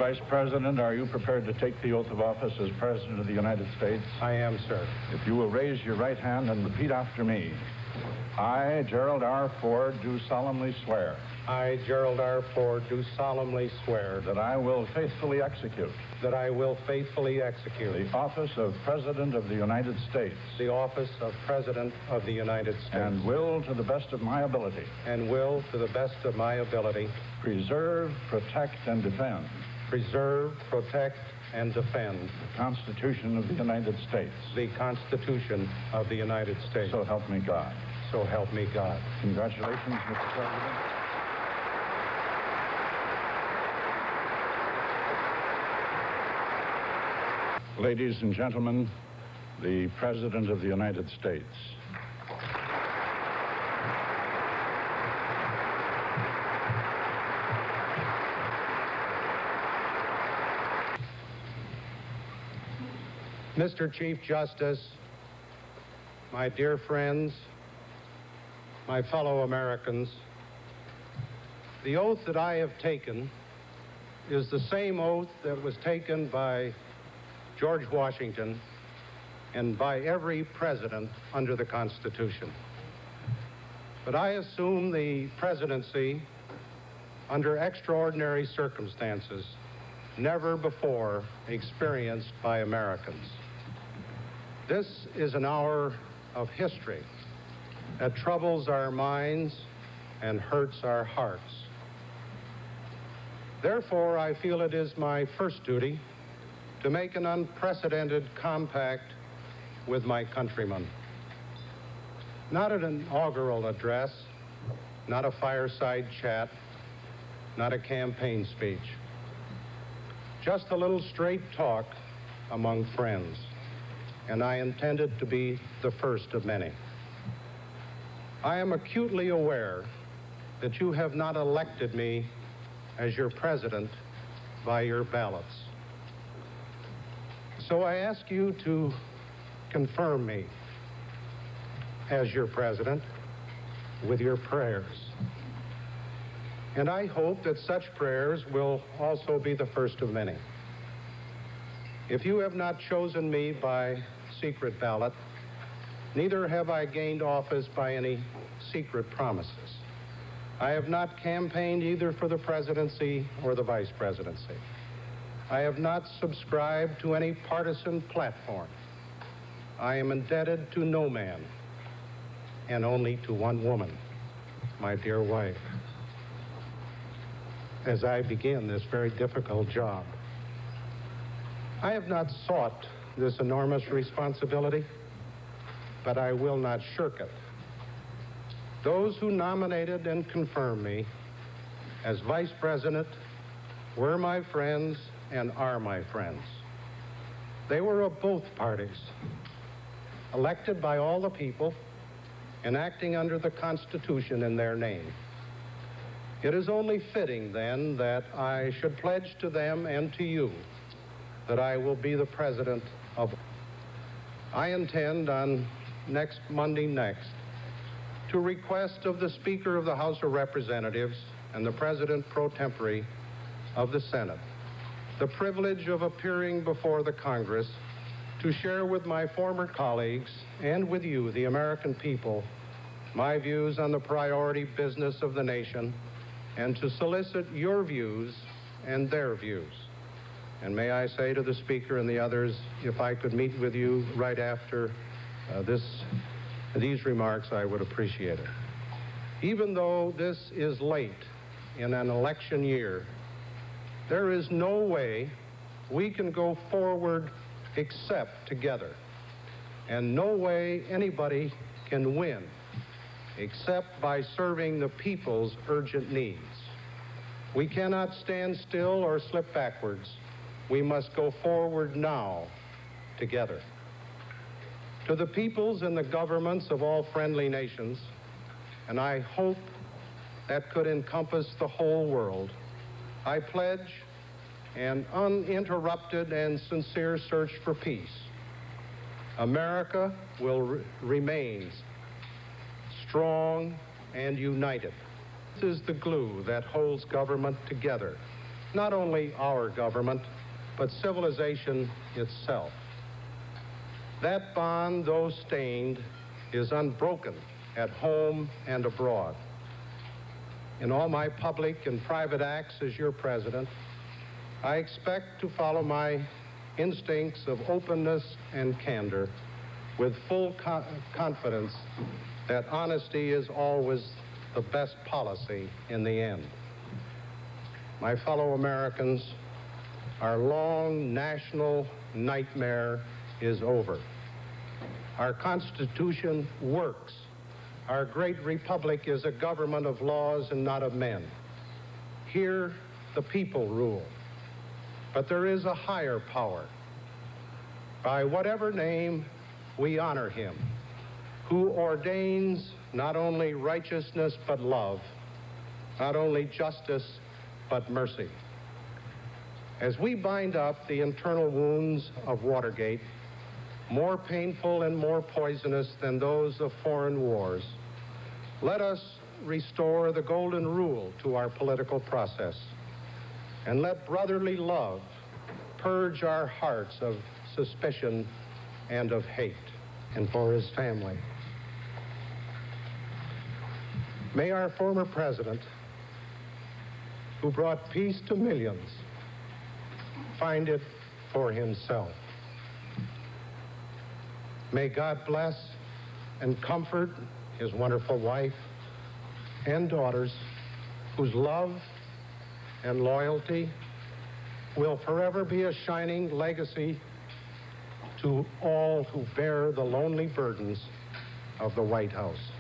Vice President, are you prepared to take the oath of office as President of the United States? I am, sir. If you will raise your right hand and repeat after me. I, Џералд R. Ford, do solemnly swear. I, Џeralд R. Ford, do solemnly swear that I will faithfully execute. That I will faithfully execute. The office of President of the United States. The office of President of the United States. And will, to the best of my ability. And will, to the best of my ability. Preserve, protect, and defend. Preserve, protect, and defend. The Constitution of the United States. The Constitution of the United States. So help me God. So help me God. Congratulations, Mr. President. Ladies and gentlemen, the President of the United States. Mr. Chief Justice, my dear friends, my fellow Americans, the oath that I have taken is the same oath that was taken by George Washington and by every president under the Constitution. But I assume the presidency under extraordinary circumstances never before experienced by Americans. This is an hour of history that troubles our minds and hurts our hearts. Therefore, I feel it is my first duty to make an unprecedented compact with my countrymen. Not an inaugural address, not a fireside chat, not a campaign speech. Just a little straight talk among friends, and I intended to be the first of many. I am acutely aware that you have not elected me as your president by your ballots. So I ask you to confirm me as your president with your prayers. And I hope that such prayers will also be the first of many. If you have not chosen me by secret ballot, neither have I gained office by any secret promises. I have not campaigned either for the presidency or the vice presidency. I have not subscribed to any partisan platform. I am indebted to no man, and only to one woman, my dear wife, as I begin this very difficult job. I have not sought this enormous responsibility, but I will not shirk it. Those who nominated and confirmed me as vice president were my friends and are my friends. They were of both parties, elected by all the people and acting under the Constitution in their name. It is only fitting, then, that I should pledge to them and to you that I will be the president of. I intend on Monday next to request of the Speaker of the House of Representatives and the President pro tempore of the Senate the privilege of appearing before the Congress to share with my former colleagues and with you, the American people, my views on the priority business of the nation, and to solicit your views and their views. And may I say to the Speaker and the others, if I could meet with you right after these remarks, I would appreciate it. Even though this is late in an election year, there is no way we can go forward except together. And no way anybody can win except by serving the people's urgent needs. We cannot stand still or slip backwards. We must go forward now together. To the peoples and the governments of all friendly nations, and I hope that could encompass the whole world, I pledge an uninterrupted and sincere search for peace. America will remain strong and united. This is the glue that holds government together not only our government, but civilization itself. That bond, though stained, is unbroken at home and abroad. In all my public and private acts as your president, I expect to follow my instincts of openness and candor with full confidence that honesty is always the best policy in the end. My fellow Americans, our long national nightmare is over. Our Constitution works. Our great republic is a government of laws and not of men. Here, the people rule. But there is a higher power. By whatever name, we honor him, who ordains not only righteousness but love, not only justice but mercy. As we bind up the internal wounds of Watergate, more painful and more poisonous than those of foreign wars, let us restore the golden rule to our political process, and let brotherly love purge our hearts of suspicion and of hate. And for his family, may our former president, who brought peace to millions, find it for himself. May God bless and comfort his wonderful wife and daughters, whose love and loyalty will forever be a shining legacy to all who bear the lonely burdens of the White House.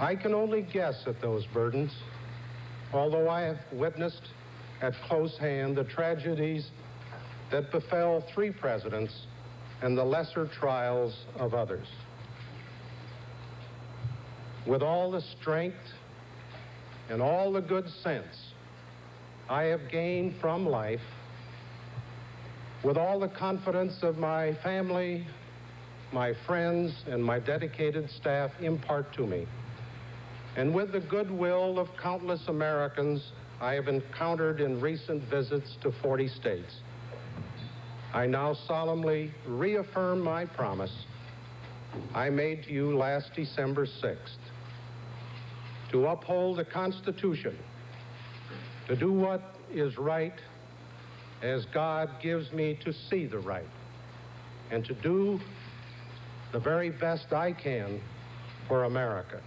I can only guess at those burdens, although I have witnessed at close hand the tragedies that befell 3 presidents and the lesser trials of others. With all the strength and all the good sense I have gained from life, with all the confidence of my family, my friends, and my dedicated staff impart to me, and with the goodwill of countless Americans I have encountered in recent visits to 40 states, I now solemnly reaffirm my promise I made to you last December 6th, to uphold the Constitution, to do what is right as God gives me to see the right, and to do the very best I can for America.